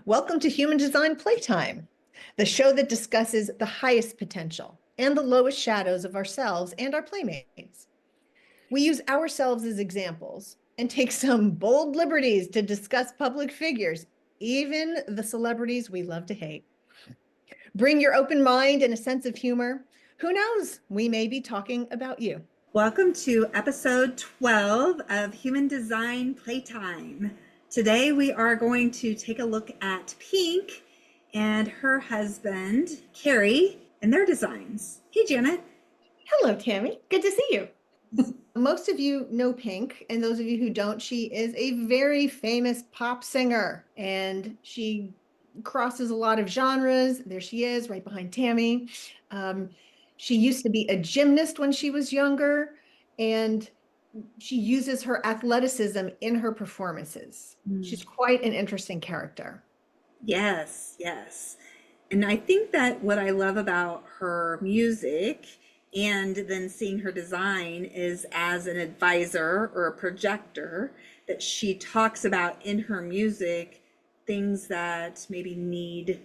Welcome to Human Design Playtime, the show that discusses the highest potential and the lowest shadows of ourselves and our playmates. We use ourselves as examples and take some bold liberties to discuss public figures, even the celebrities we love to hate. Bring your open mind and a sense of humor. Who knows? We may be talking about you. Welcome to episode 12 of Human Design Playtime. Today we are going to take a look at Pink and her husband, Carey, and their designs. Hey, Janet. Hello, Tammy. Good to see you. Most of you know Pink, and those of you who don't, she is a very famous pop singer, and she crosses a lot of genres. There she is, right behind Tammy. She used to be a gymnast when she was younger, and she uses her athleticism in her performances. She's quite an interesting character. Yes. And I think that what I love about her music and then seeing her design is as an advisor or a projector that she talks about in her music things that maybe need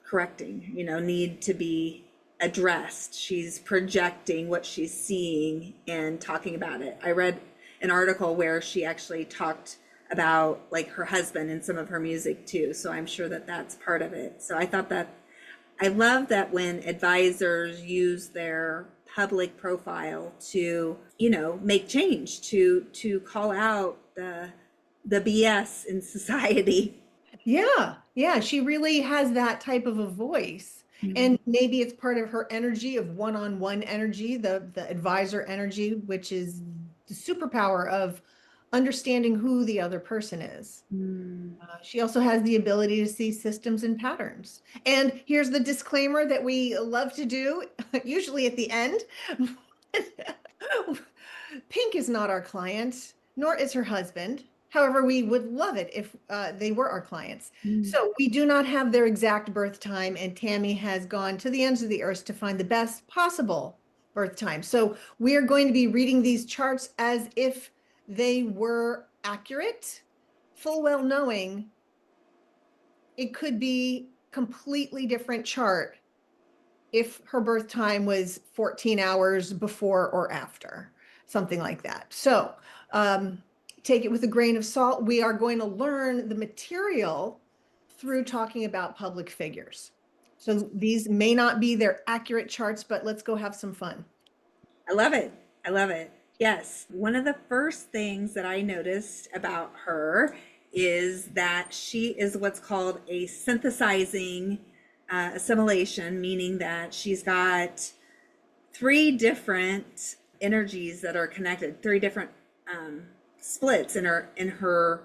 correcting, need to be addressed. She's projecting what she's seeing and talking about it. I read an article where she actually talked about like her husband in some of her music too. So I'm sure that that's part of it. So I thought that I love that when advisors use their public profile to, make change, to call out the BS in society. Yeah, she really has that type of a voice. And maybe it's part of her energy of one-on-one energy, the advisor energy, which is the superpower of understanding who the other person is. She also has the ability to see systems and patterns. And here's the disclaimer that we love to do, usually at the end. Pink is not our client, nor is her husband. However, we would love it if they were our clients. So we do not have their exact birth time, and Tammy has gone to the ends of the earth to find the best possible birth time. So we are going to be reading these charts as if they were accurate, full well knowing it could be completely different chart if her birth time was 14 hours before or after, something like that. So take it with a grain of salt. We are going to learn the material through talking about public figures. So these may not be their accurate charts, but let's go have some fun. I love it. I love it. Yes. One of the first things that I noticed about her is that she is what's called a synthesizing assimilation, meaning that she's got three different energies that are connected, three different splits in her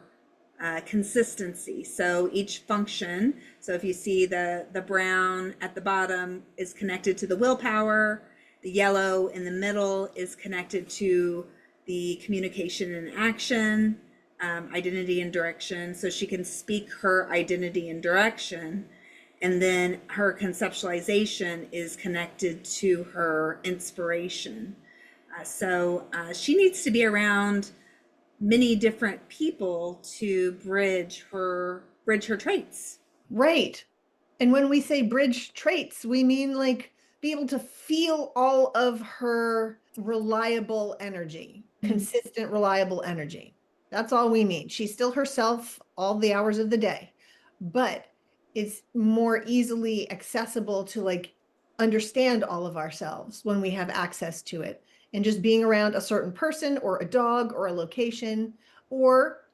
consistency. So each function, so if you see the brown at the bottom is connected to the willpower, the yellow in the middle is connected to the communication and action, identity and direction. So she can speak her identity and direction. And then her conceptualization is connected to her inspiration. So she needs to be around many different people to bridge her traits. Right. And when we say bridge traits, we mean like be able to feel all of her reliable energy, consistent, reliable energy. That's all we mean. She's still herself all the hours of the day, but it's more easily accessible to like understand all of ourselves when we have access to it. And just being around a certain person or a dog or a location or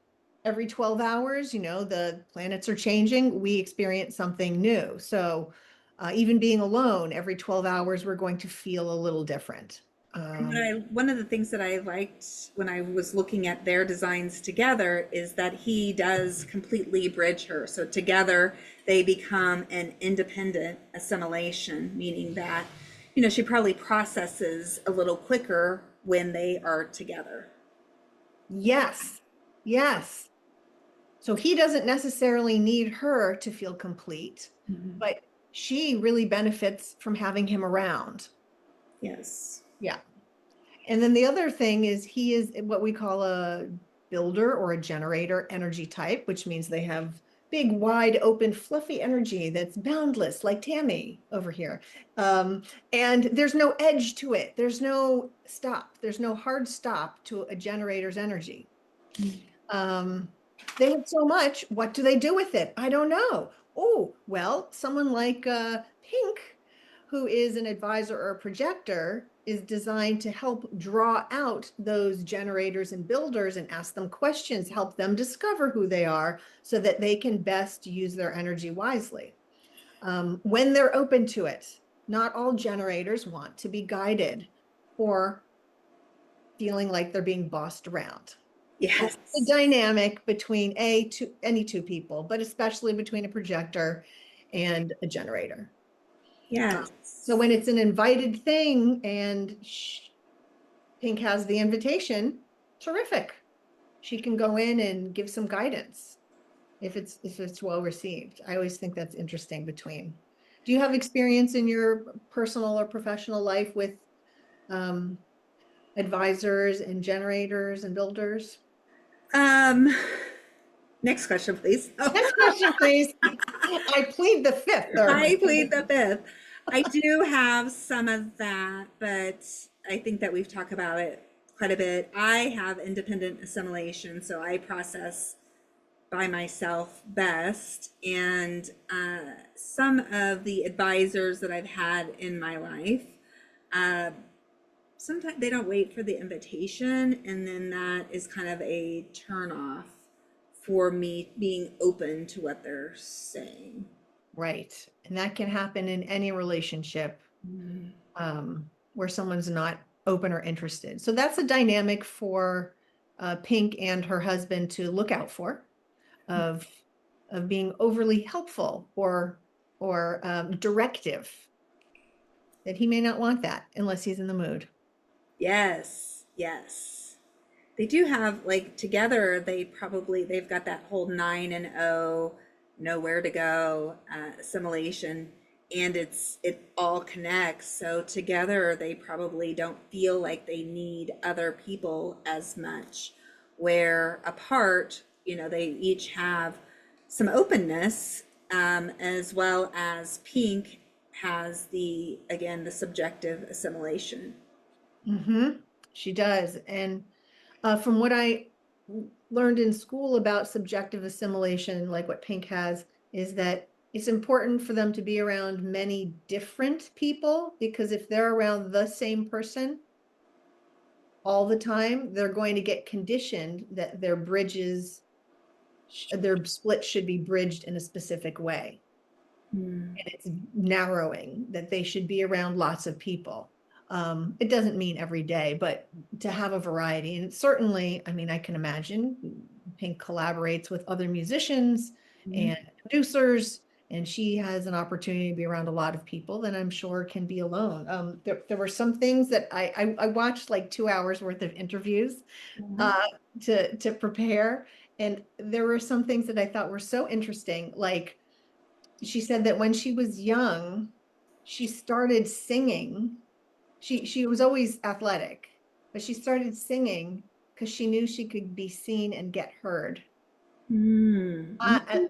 every 12 hours, the planets are changing, we experience something new. So even being alone every 12 hours, we're going to feel a little different. One of the things that I liked when I was looking at their designs together is that he does completely bridge her. So together they become an independent assimilation, meaning that, she probably processes a little quicker when they are together. Yes. So he doesn't necessarily need her to feel complete, but she really benefits from having him around. Yes. Yeah. And then the other thing is he is what we call a builder or a generator energy type, which means they have big, wide open, fluffy energy that's boundless, like Tammy over here. And there's no edge to it. There's no stop. There's no hard stop to a generator's energy. They have so much. What do they do with it? I don't know. Oh, well, someone like Pink, who is an advisor or a projector, is designed to help draw out those generators and builders and ask them questions, help them discover who they are so that they can best use their energy wisely. When they're open to it, not all generators want to be guided or feeling like they're being bossed around. Yes. The dynamic between any two people, but especially between a projector and a generator. Yes. So when it's an invited thing and Pink has the invitation, terrific. She can go in and give some guidance if it's well received. I always think that's interesting between. Do you have experience in your personal or professional life with advisors and generators and builders? Next question, please. Oh, Next question, please. I plead the fifth. I plead the fifth. I do have some of that, but I think that we've talked about it quite a bit. I have independent assimilation, so I process by myself best. And some of the advisors that I've had in my life, sometimes they don't wait for the invitation, and then that is kind of a turn off for me being open to what they're saying. Right. And that can happen in any relationship where someone's not open or interested. So that's a dynamic for Pink and her husband to look out for, of being overly helpful or directive. That he may not want that unless he's in the mood. Yes, yes. They do have like together, they've got that whole 9 and 0, know where to go, assimilation, and it all connects. So together they probably don't feel like they need other people as much. Where apart, they each have some openness, as well as Pink has the subjective assimilation. She does. And from what I learned in school about subjective assimilation, like what Pink has, is that it's important for them to be around many different people, because if they're around the same person all the time, they're going to get conditioned that their split should be bridged in a specific way. And it's narrowing that they should be around lots of people. It doesn't mean every day, but to have a variety. And certainly, I mean, I can imagine Pink collaborates with other musicians and producers, and she has an opportunity to be around a lot of people that I'm sure can be alone. There were some things that I watched like 2 hours worth of interviews to prepare. And there were some things that I thought were so interesting. Like she said that when she was young, she started singing. She was always athletic, but she started singing because she knew she could be seen and get heard. I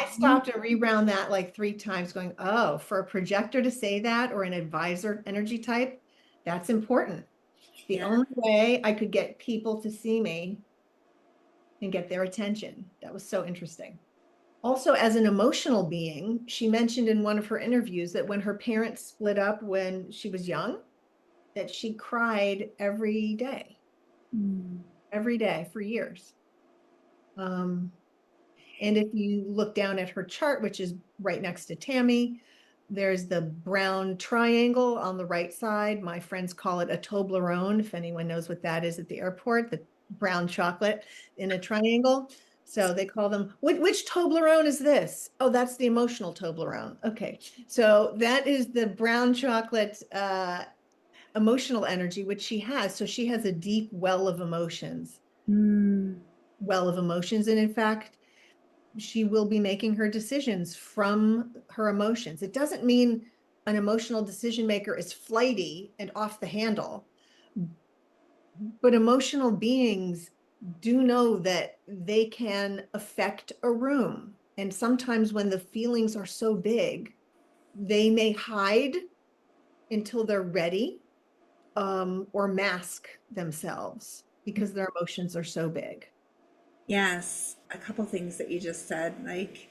stopped and rewound that like 3 times, going, oh, for a projector to say that, or an advisor energy type, that's important. The Yeah. only way I could get people to see me and get their attention. That was so interesting. Also, as an emotional being, she mentioned in one of her interviews that when her parents split up when she was young, that she cried every day for years. And if you look down at her chart, which is right next to Tammy, there's the brown triangle on the right side. My friends call it a Toblerone, if anyone knows what that is at the airport, the brown chocolate in a triangle. So they call them, which Toblerone is this? Oh, that's the emotional Toblerone. Okay, so that is the brown chocolate emotional energy, which she has. So she has a deep well of emotions. And in fact, she will be making her decisions from her emotions. It doesn't mean an emotional decision maker is flighty and off the handle, but emotional beings do know that they can affect a room And sometimes when the feelings are so big, they may hide until they're ready, or mask themselves because their emotions are so big. Yes, a couple things that you just said, like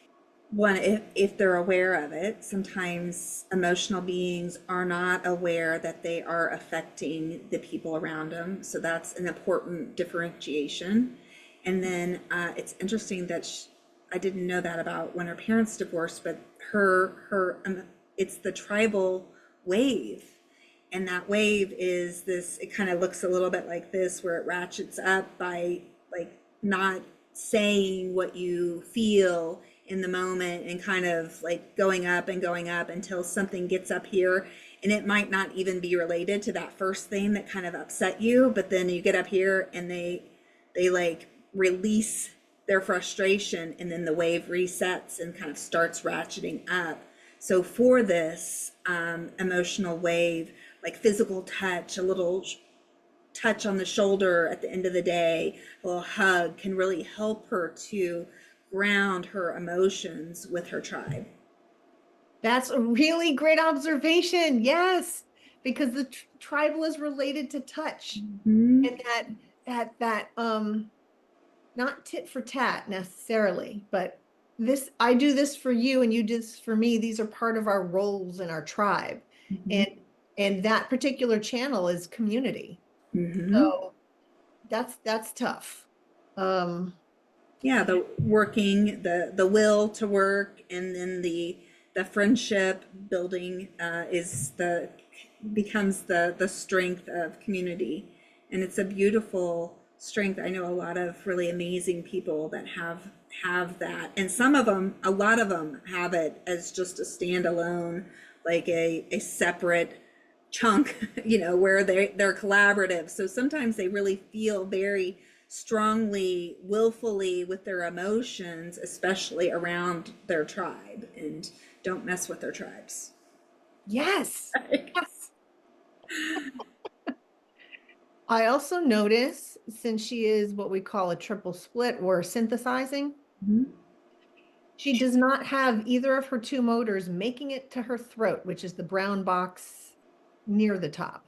one, if they're aware of it, sometimes emotional beings are not aware that they are affecting the people around them. So that's an important differentiation. And then it's interesting that I didn't know that about when her parents divorced, but it's the tribal wave. And that wave is this, it kind of looks a little bit like this, where it ratchets up by like not saying what you feel in the moment and kind of like going up until something gets up here. And it might not even be related to that first thing that kind of upset you, but then you get up here and they like release their frustration, and then the wave resets and kind of starts ratcheting up. So for this emotional wave, like physical touch, a little touch on the shoulder at the end of the day, a little hug can really help her to ground her emotions with her tribe. That's a really great observation. Yes, because the tribal is related to touch, Mm-hmm. and that not tit for tat necessarily, but this, I do this for you and you do this for me. These are part of our roles in our tribe. Mm-hmm. And that particular channel is community. Mm-hmm. So that's tough. Um, Yeah, the working, the will to work, and then the friendship building is the becomes the strength of community, and it's a beautiful strength. I know a lot of really amazing people that have that, and some of them, a lot of them, have it as just a standalone, like a separate chunk, where they're collaborative. So sometimes they really feel very strongly, willfully with their emotions, especially around their tribe, and don't mess with their tribes. yes, yes. I also notice, since she is what we call a triple split or synthesizing, Mhm. she does not have either of her two motors making it to her throat, which is the brown box near the top.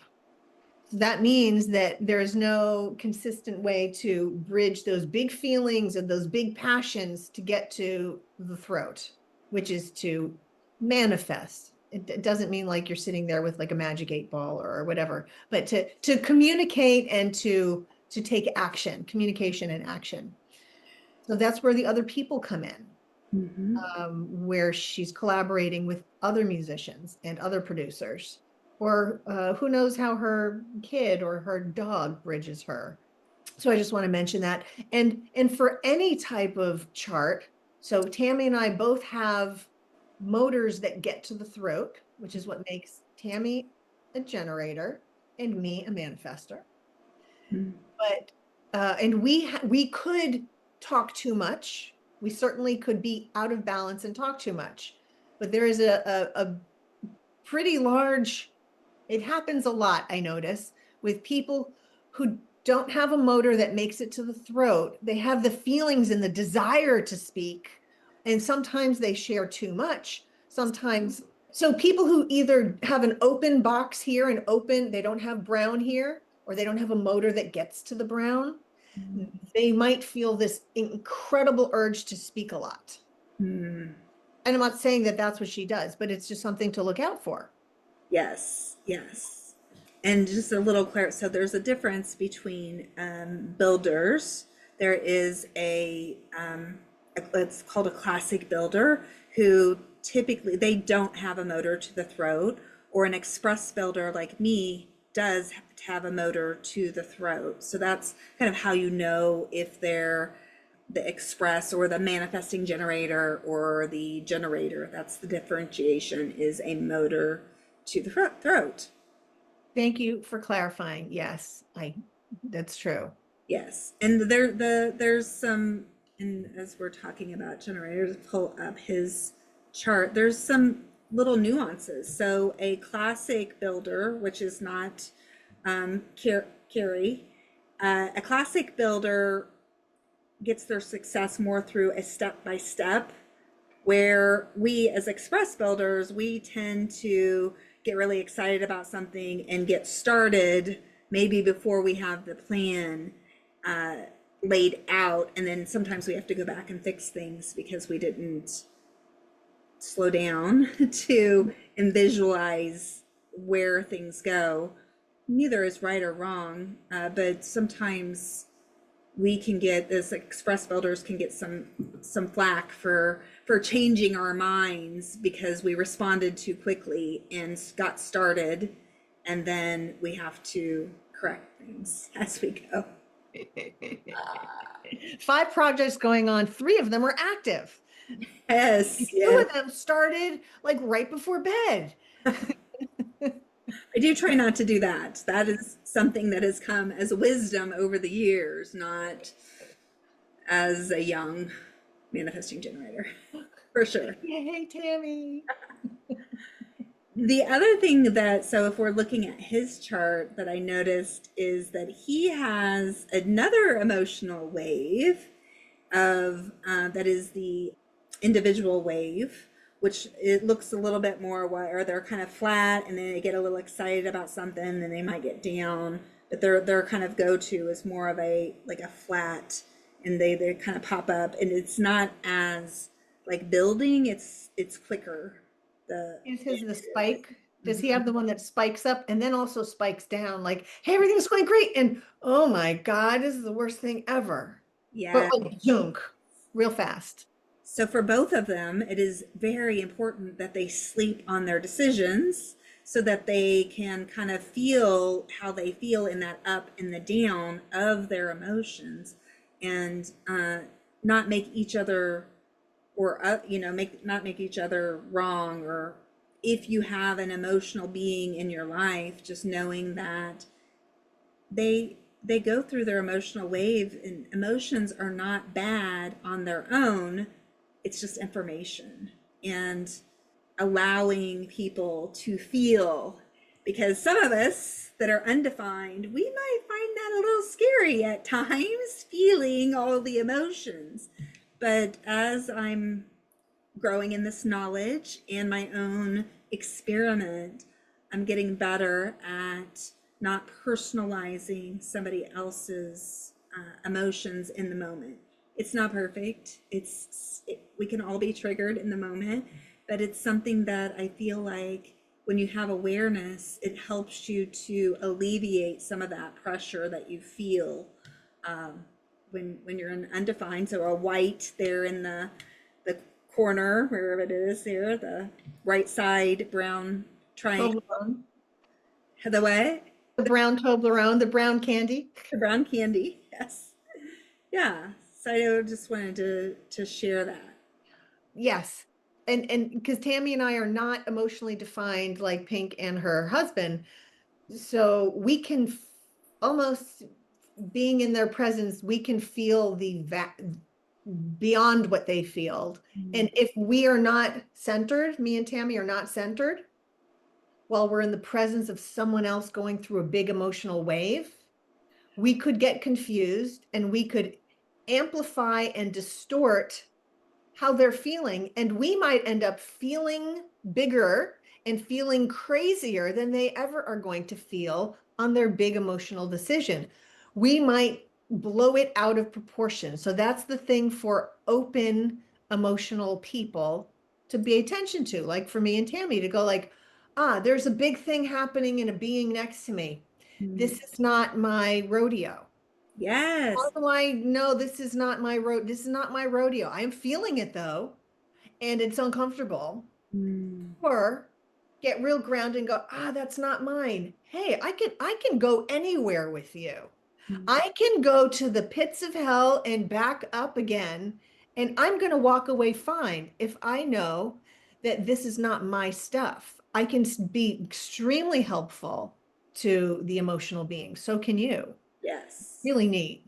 So that means that there's no consistent way to bridge those big feelings and those big passions to get to the throat, which is to manifest. It doesn't mean like you're sitting there with like a magic 8 ball or whatever, but to communicate and to take action, communication and action. So that's where the other people come in, Mhm. where she's collaborating with other musicians and other producers, or who knows how her kid or her dog bridges her. So I just want to mention that. And for any type of chart, so Tammy and I both have motors that get to the throat, which is what makes Tammy a generator and me a manifester. Mhm. But and we could talk too much. We certainly could be out of balance and talk too much. But there is a pretty large, it happens a lot, I notice, with people who don't have a motor that makes it to the throat. They have the feelings and the desire to speak, and sometimes they share too much. Sometimes, so people who either have an open box here and open, they don't have brown here, or they don't have a motor that gets to the brown, they might feel this incredible urge to speak a lot. Mhm. And I'm not saying that that's what she does, but it's just something to look out for. Yes, yes. And just a little clear, so there's a difference between builders. There is it's called a classic builder, who typically they don't have a motor to the throat, or an express builder like me does have a motor to the throat. So that's kind of how you know if they're the express or the manifesting generator or the generator. That's the differentiation, is a motor to the throat. Thank you for clarifying. Yes, that's true. Yes. And there's some, and as we're talking about generators, pull up his chart, there's some little nuances. So a classic builder, which is not Carey, a classic builder gets their success more through a step by step Where we as express builders, we tend to get really excited about something and get started maybe before we have the plan uh, laid out. And then sometimes we have to go back and fix things because we didn't slow down to and visualize where things go. Neither is right or wrong, but sometimes we can get, as express builders, can get some flack for changing our minds because we responded too quickly and got started, and then we have to correct things as we go. 5 projects going on, 3 of them are active. Yes, 2 yes. of them started like right before bed. I do try not to do that. That is something that has come as wisdom over the years, not as a young manifesting generator, for sure. Yay, Tammy. The other thing that, so if we're looking at his chart, that I noticed is that he has another emotional wave of, that is the individual wave, which it looks a little bit more where they're kind of flat and then they get a little excited about something and they might get down, but their kind of go-to is more of a like a flat, and they kind of pop up, and it's not as like building, it's quicker. Is his the spike? Does he have the one that spikes up and then also spikes down? Like, hey, everything's going great. And oh my God, this is the worst thing ever. Yeah. But like junk, real fast. So for both of them, it is very important that they sleep on their decisions so that they can kind of feel how they feel in that up and the down of their emotions, and not make each other, or not make each other wrong. Or if you have an emotional being in your life, just knowing that they go through their emotional wave, and emotions are not bad on their own. It's just information, and allowing people to feel, because some of us that are undefined, we might find that a little scary at times, feeling all the emotions. But as I'm growing in this knowledge and my own experiment, I'm getting better at not personalizing somebody else's emotions in the moment. It's not perfect. We can all be triggered in the moment, but it's something that I feel like when you have awareness, it helps you to alleviate some of that pressure that you feel when you're in undefined. So a white there in the corner, wherever it is there, the right side brown triangle. Toblerone. The what? The brown Toblerone, the brown candy. The brown candy. Yes. Yeah. So I just wanted to share that. Yes. And because Tammy and I are not emotionally defined like Pink and her husband, so we can almost, being in their presence, we can feel the beyond what they feel. And if we are not centered, me and Tammy are not centered while we're in the presence of someone else going through a big emotional wave, we could get confused and we could amplify and distort how they're feeling. And we might end up feeling bigger and feeling crazier than they ever are going to feel on their big emotional decision. We might blow it out of proportion. So that's the thing for open emotional people to pay attention to. Like for me and Tammy to go like, there's a big thing happening in a being next to me. This is not my rodeo. Yes. How do I know this is not my this is not my rodeo? I am feeling it though, and it's uncomfortable. Or get real grounded and go, that's not mine. Hey, I can go anywhere with you. I can go to the pits of hell and back up again, and I'm going to walk away fine if I know that this is not my stuff. I can be extremely helpful to the emotional being. So can you. Yes. Really neat.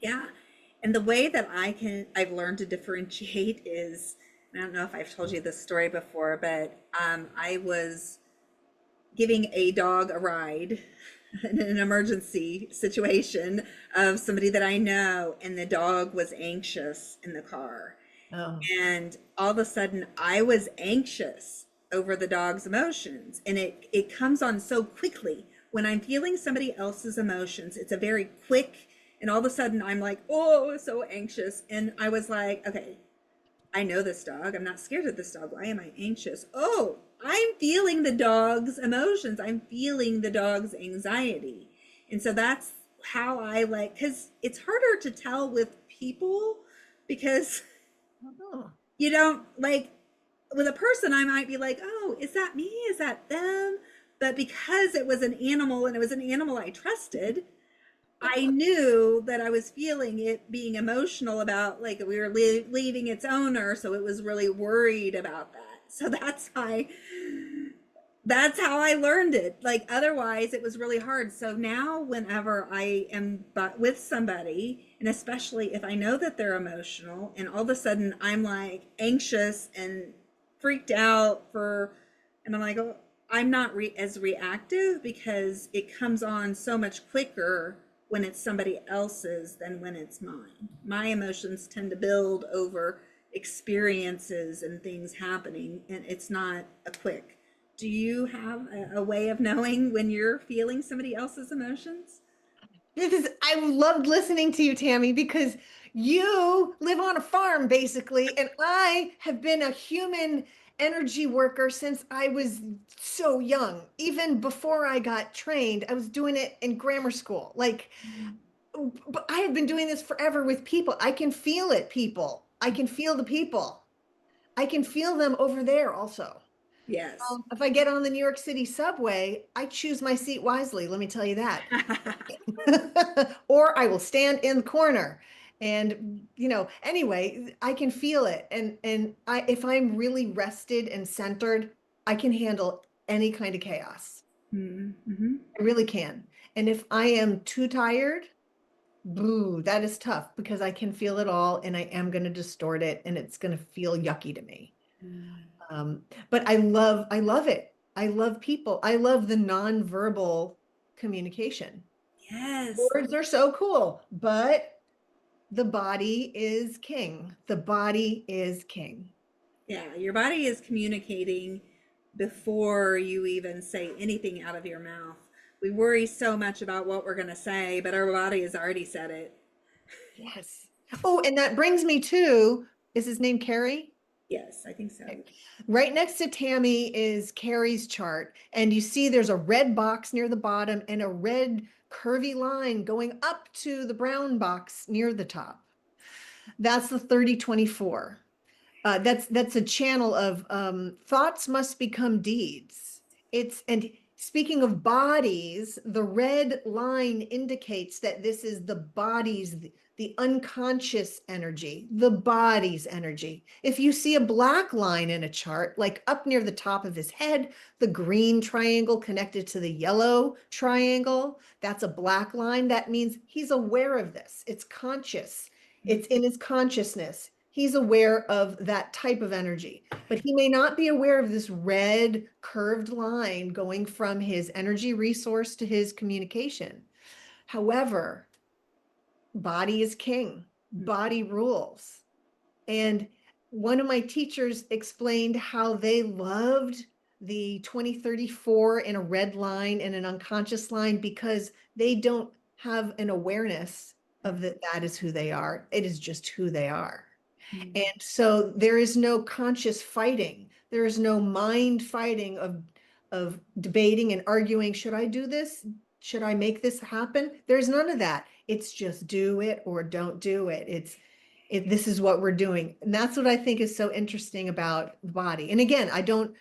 Yeah. And the way that I've learned to differentiate is, I don't know if I've told you this story before, but I was giving a dog a ride in an emergency situation of somebody that I know, and the dog was anxious in the car. Oh, And all of a sudden I was anxious over the dog's emotions, and it comes on so quickly. When I'm feeling somebody else's emotions, it's a very quick, and all of a sudden I'm like, oh, so anxious. And I was like, okay, I know this dog. I'm not scared of this dog. Why am I anxious? Oh, I'm feeling the dog's emotions. I'm feeling the dog's anxiety. And so that's how I like, because it's harder to tell with people because oh, you don't like, with a person, I might be like, oh, is that me? Is that them? But because it was an animal and it was an animal I trusted, I knew that I was feeling it being emotional about, like, we were leaving its owner, so it was really worried about that. So that's how I learned it. Like, otherwise it was really hard. So now whenever I am but with somebody, and especially if I know that they're emotional and all of a sudden I'm like anxious and freaked out for, and I'm like, oh, I'm not as reactive because it comes on so much quicker when it's somebody else's than when it's mine. My emotions tend to build over experiences and things happening, and it's not a quick. Do you have a way of knowing when you're feeling somebody else's emotions? I loved listening to you, Tammy, because you live on a farm basically, and I have been a human energy worker since I was so young. Even before I got trained, I was doing it in grammar school. Like, but I have been doing this forever with people. I can feel it, people. I can feel the people. I can feel them over there also. Yes. If I get on the New York City subway, I choose my seat wisely, let me tell you that. Or I will stand in the corner. And anyway, I can feel it. And if I'm really rested and centered, I can handle any kind of chaos. Mm-hmm. I really can. And if I am too tired, boo, that is tough because I can feel it all and I am going to distort it and it's going to feel yucky to me. But I love it. I love people. I love the nonverbal communication. Yes. Words are so cool, but the body is king. The body is king. Yeah, your body is communicating before you even say anything out of your mouth. We worry so much about what we're going to say, but our body has already said it. Yes. Oh, and that brings me to, is his name Carey? Yes, I think so. Okay. Right next to Tammy is Carey's chart, and you see there's a red box near the bottom and a red curvy line going up to the brown box near the top. That's the 3024. That's a channel of thoughts must become deeds. And speaking of bodies, the red line indicates that this is the body's, the unconscious energy, the body's energy. If you see a black line in a chart, like up near the top of his head, the green triangle connected to the yellow triangle, that's a black line. That means he's aware of this. It's conscious. It's in his consciousness. He's aware of that type of energy, but he may not be aware of this red curved line going from his energy resource to his communication. However, body is king, body rules. And one of my teachers explained how they loved the 2034 in a red line and an unconscious line because they don't have an awareness of that is who they are. It is just who they are. Mm-hmm. And so there is no conscious fighting. There is no mind fighting of debating and arguing, should I do this? Should I make this happen? There's none of that. It's just do it or don't do it. This is what we're doing. And that's what I think is so interesting about the body. And again, I don't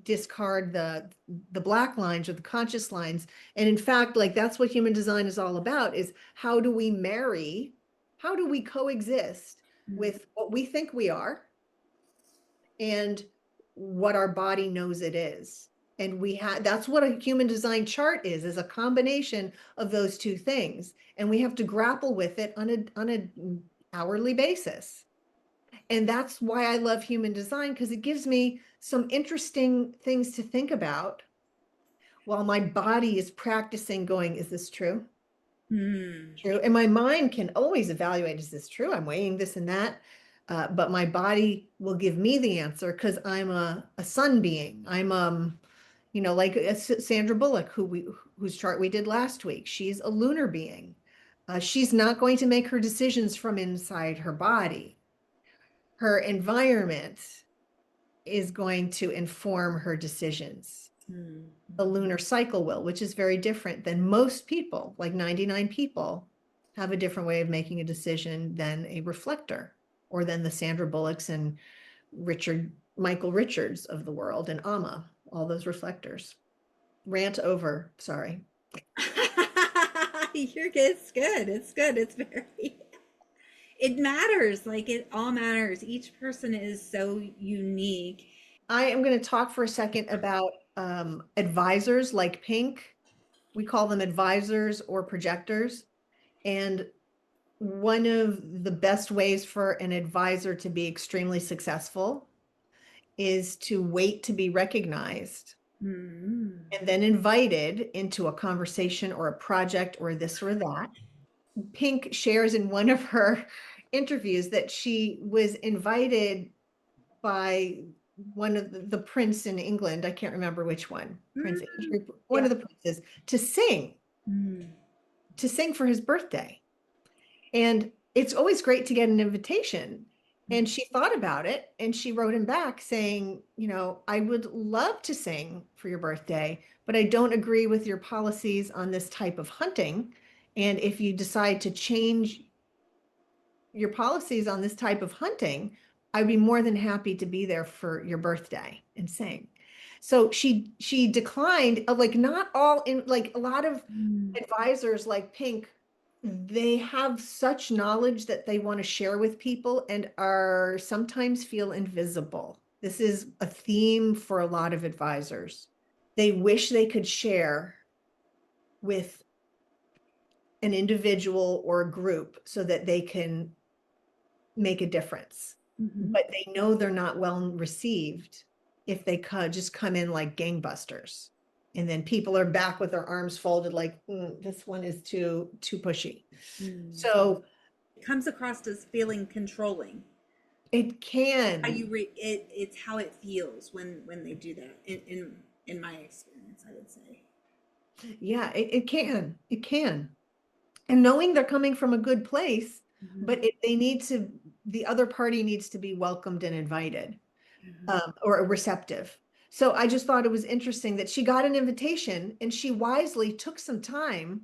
discard the black lines or the conscious lines. And in fact, like that's what human design is all about, is how do we marry, how do we coexist with what we think we are and what our body knows it is. And that's what a human design chart is a combination of those two things. And we have to grapple with it on a hourly basis. And that's why I love human design, because it gives me some interesting things to think about while my body is practicing going, is this true? Mm-hmm. True. And my mind can always evaluate, is this true? I'm weighing this and that. but my body will give me the answer because I'm a sun being. I'm like Sandra Bullock, whose chart we did last week. She's a lunar being. She's not going to make her decisions from inside her body. Her environment is going to inform her decisions. The lunar cycle will, which is very different than most people, like 99 people have a different way of making a decision than a reflector, or than the Sandra Bullocks and Michael Richards of the world, and Amma, all those reflectors. Rant over, sorry. You're good. It's good. It's good. It's very, it matters. Like it all matters. Each person is so unique. I am going to talk for a second about advisors like Pink. We call them advisors or projectors. And one of the best ways for an advisor to be extremely successful is to wait to be recognized and then invited into a conversation or a project or this or that. Pink shares in one of her interviews that she was invited by one of the prince in England. I can't remember which one, Prince Andrew, one of the princes, to sing for his birthday. And it's always great to get an invitation. And she thought about it and she wrote him back saying, I would love to sing for your birthday, but I don't agree with your policies on this type of hunting. And if you decide to change your policies on this type of hunting, I'd be more than happy to be there for your birthday and sing. So she declined, like not all in, like a lot of advisors like Pink, they have such knowledge that they want to share with people and are sometimes feel invisible. This is a theme for a lot of advisors. They wish they could share with an individual or a group so that they can make a difference. But they know they're not well received if they just come in like gangbusters. And then people are back with their arms folded like, this one is too pushy. So it comes across as feeling controlling. it can. It's how it feels when they do that. In my experience, I would say. Yeah, it can. And knowing they're coming from a good place, but the other party needs to be welcomed and invited, or receptive. So I just thought it was interesting that she got an invitation and she wisely took some time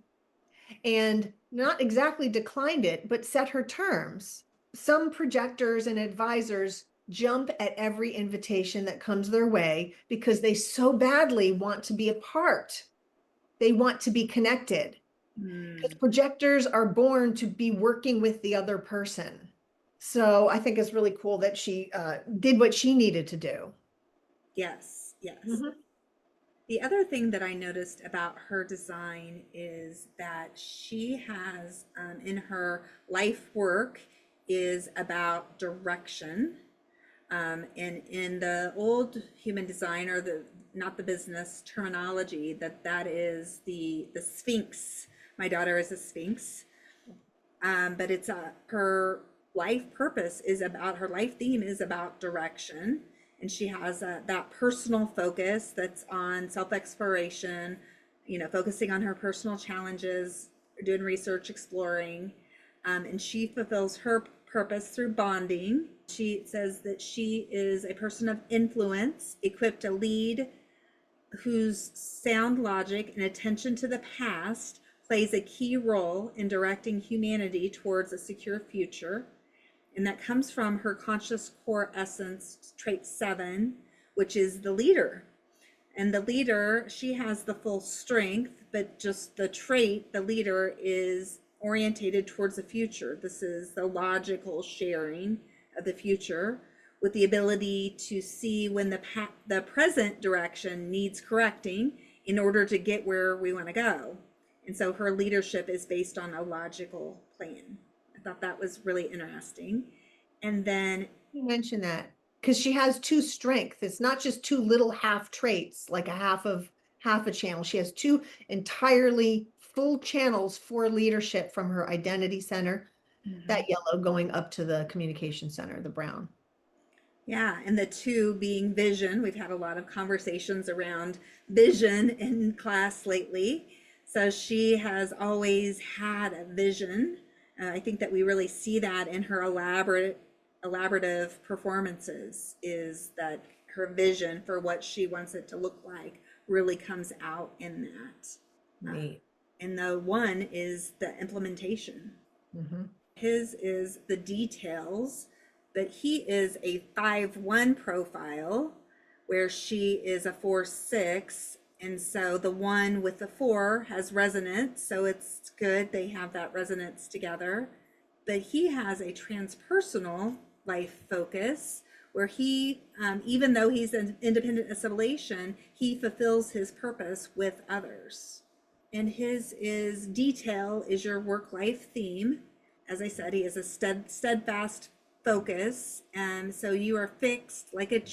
and not exactly declined it, but set her terms. Some projectors and advisors jump at every invitation that comes their way because they so badly want to be a part. They want to be connected. Because projectors are born to be working with the other person. So I think it's really cool that she did what she needed to do. Yes, yes. The other thing that I noticed about her design is that she has, in her life work, is about direction. And in the old human design, or not the business terminology, that is the Sphinx. My daughter is a Sphinx. But it's her life purpose is about, her life theme is about direction. And she has that personal focus that's on self-exploration, focusing on her personal challenges, doing research, exploring. And she fulfills her purpose through bonding. She says that she is a person of influence, equipped to lead, whose sound logic and attention to the past plays a key role in directing humanity towards a secure future. And that comes from her conscious core essence, trait 7, which is the leader. And the leader, she has the full strength, but just the trait, the leader, is orientated towards the future. This is the logical sharing of the future, with the ability to see when the present direction needs correcting in order to get where we want to go. And so her leadership is based on a logical plan. I thought that was really interesting. And then you mentioned that because she has two strengths. It's not just two little half traits, like half a channel. She has two entirely full channels for leadership from her identity center. Mhm. that yellow going up to the communication center, the brown. Yeah, and the two being vision. We've had a lot of conversations around vision in class lately. So she has always had a vision. I think that we really see that in her elaborative performances is that her vision for what she wants it to look like really comes out in that. Neat. And the one is the implementation. Hmm. His is the details, but he is a 5-1 profile where she is a 4-6. And so the one with the 4 has resonance. So it's good. They have that resonance together. But he has a transpersonal life focus where he, even though he's an independent assimilation, he fulfills his purpose with others. And his is detail is your work life theme. As I said, he has a steadfast focus. And so you are fixed like a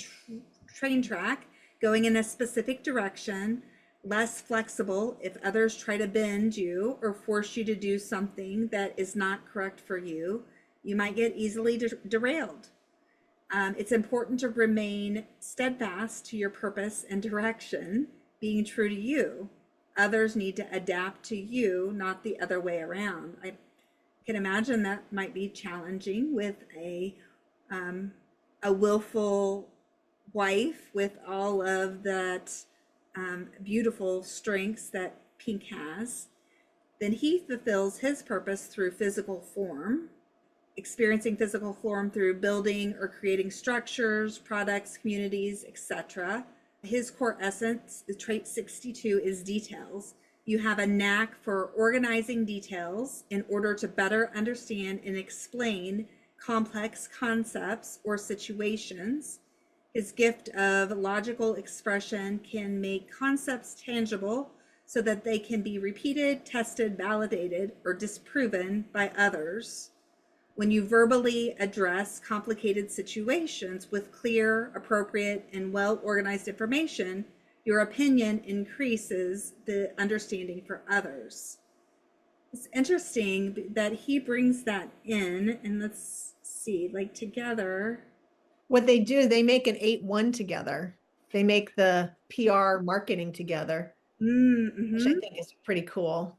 train track going in a specific direction, less flexible if others try to bend you or force you to do something that is not correct for you. You might get easily derailed. It's important to remain steadfast to your purpose and direction, being true to you. Others need to adapt to you, not the other way around. I can imagine that might be challenging with a willful wife with all of that beautiful strengths that Pink has. Then he fulfills his purpose through physical form, experiencing physical form through building or creating structures, products, communities, etc. His core essence, the trait 62, is details. You have a knack for organizing details in order to better understand and explain complex concepts or situations. His gift of logical expression can make concepts tangible so that they can be repeated, tested, validated, or disproven by others. When you verbally address complicated situations with clear, appropriate, and well organized information, your opinion increases the understanding for others. It's interesting that he brings that in, and let's see, like together. What they do, they make an 8-1 together. They make the PR marketing together, which I Mm-hmm. think is pretty cool.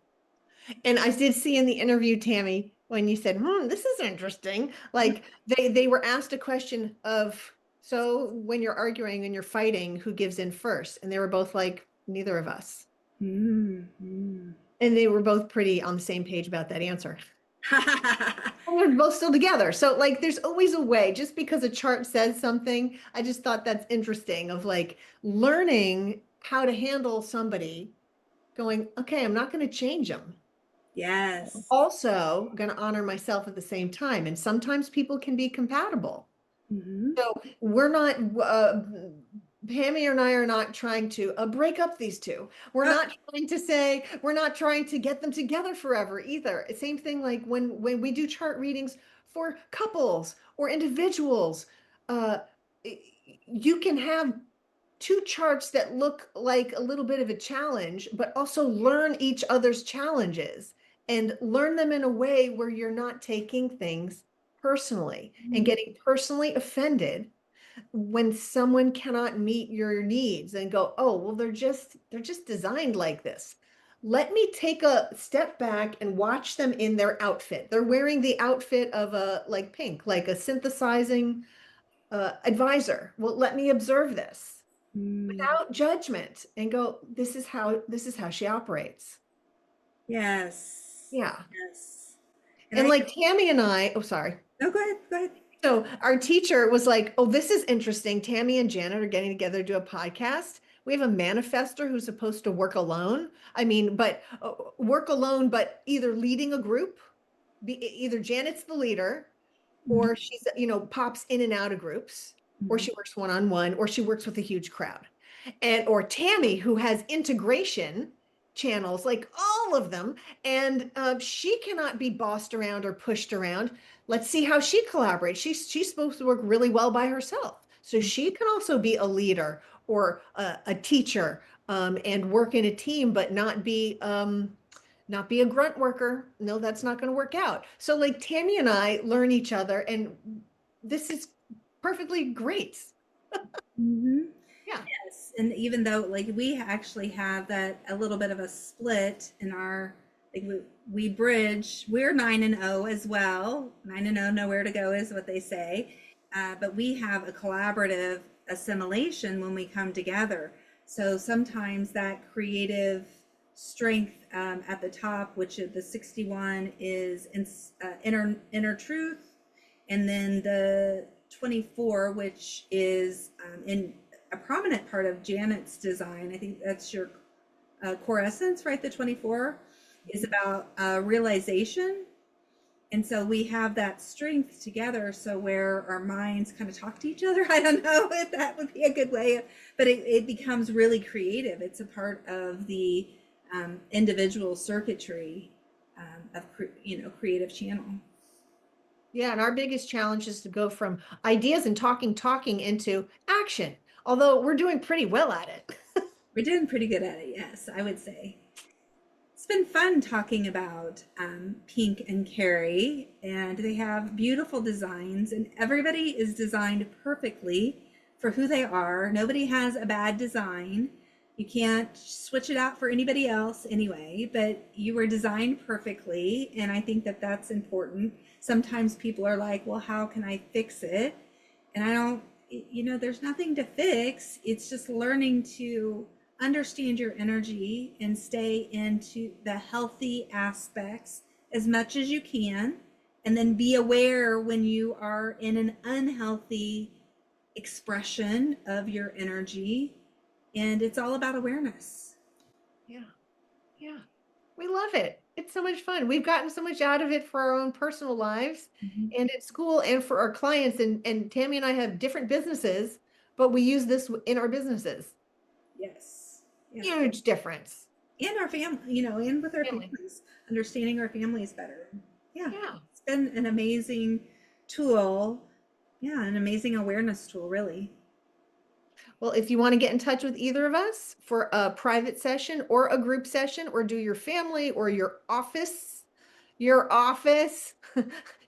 And I did see in the interview, Tammy, when you said, this is interesting. Like they were asked a question of, so when you're arguing and you're fighting, who gives in first? And they were both like, neither of us. Mm-hmm. And they were both pretty on the same page about that answer. And they're both still together. So like there's always a way, just because a chart says something, I just thought that's interesting of like learning how to handle somebody going, okay, I'm not going to change them. Yes. Also going to honor myself at the same time. And sometimes people can be compatible. Mm-hmm. So we're not, Pammy and I are not trying to break up these two. We're not trying to say, we're not trying to get them together forever either. Same thing like when we do chart readings for couples or individuals, uh, you can have two charts that look like a little bit of a challenge, but also learn each other's challenges and learn them in a way where you're not taking things personally and getting personally offended when someone cannot meet your needs and go, oh, well, they're just designed like this. Let me take a step back and watch them in their outfit. They're wearing the outfit of a like pink, like a synthesizing advisor. Well, let me observe this Mm. without judgment and go, this is how she operates. Yes. Yeah. Yes. And And I, like Tammy and I, oh, sorry. no, go ahead. Go ahead. So our teacher was like, oh, this is interesting. Tammy and Janet are getting together to do a podcast. We have a manifester who's supposed to work alone. I mean, but work alone, but either leading a group, either Janet's the leader, or she's, pops in and out of groups, or Mhm. she works one-on-one, or she works with a huge crowd. And or Tammy, who has integration channels, like all of them, and she cannot be bossed around or pushed around. Let's see how she collaborates. She's supposed to work really well by herself, so she can also be a leader or a teacher and work in a team, but not be not be a grunt worker. No, that's not going to work out. So like Tammy and I learn each other, and this is perfectly great. Mhm. Yeah. Yes, and even though like we actually have that a little bit of a split in our like we bridge. We're 9 and 0 as well. 9 and 0, nowhere to go is what they say. But we have a collaborative assimilation when we come together. So sometimes that creative strength at the top, which is the 61, is inner truth, and then the 24, which is in a prominent part of Janet's design. I think that's your core essence, right? The 24 is about realization. And so we have that strength together. So where our minds kind of talk to each other, I don't know if that would be a good way, but it becomes really creative. It's a part of the individual circuitry of, creative channel. Yeah, and our biggest challenge is to go from ideas and talking into action. Although we're doing pretty well at it. We're doing pretty good at it, yes, I would say. It's been fun talking about Pink and Carey, and they have beautiful designs, and everybody is designed perfectly for who they are. Nobody has a bad design. You can't switch it out for anybody else anyway, but you were designed perfectly, and I think that that's important. Sometimes people are like, well, how can I fix it? And I don't, there's nothing to fix. It's just learning to understand your energy and stay into the healthy aspects as much as you can. And then be aware when you are in an unhealthy expression of your energy. And it's all about awareness. Yeah. Yeah. We love it. It's so much fun. We've gotten so much out of it for our own personal lives Mhm. and at school and for our clients. And Tammy and I have different businesses, but we use this in our businesses. Yes. Yeah. Huge difference. And our family, and with our Family. families, understanding our families better. Yeah, Yeah. it's been an amazing tool. Yeah, an amazing awareness tool, really. Well, if you want to get in touch with either of us for a private session or a group session, or do your family or your office,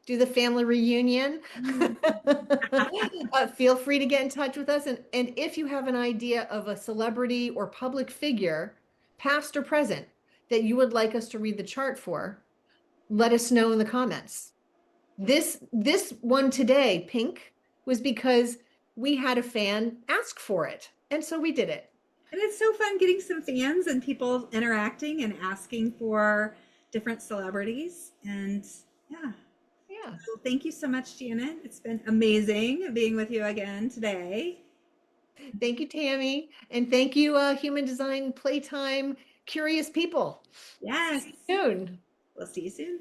do the family reunion, Mm. feel free to get in touch with us. And if you have an idea of a celebrity or public figure, past or present, that you would like us to read the chart for, let us know in the comments. This one today, Pink, was because we had a fan ask for it, and so we did it. And it's so fun getting some fans and people interacting and asking for different celebrities. And yeah, Yeah. so thank you so much, Janet. It's been amazing being with you again today. Thank you, Tammy, and thank you, Human Design Playtime curious people. Yes, See you soon. we'll see you soon.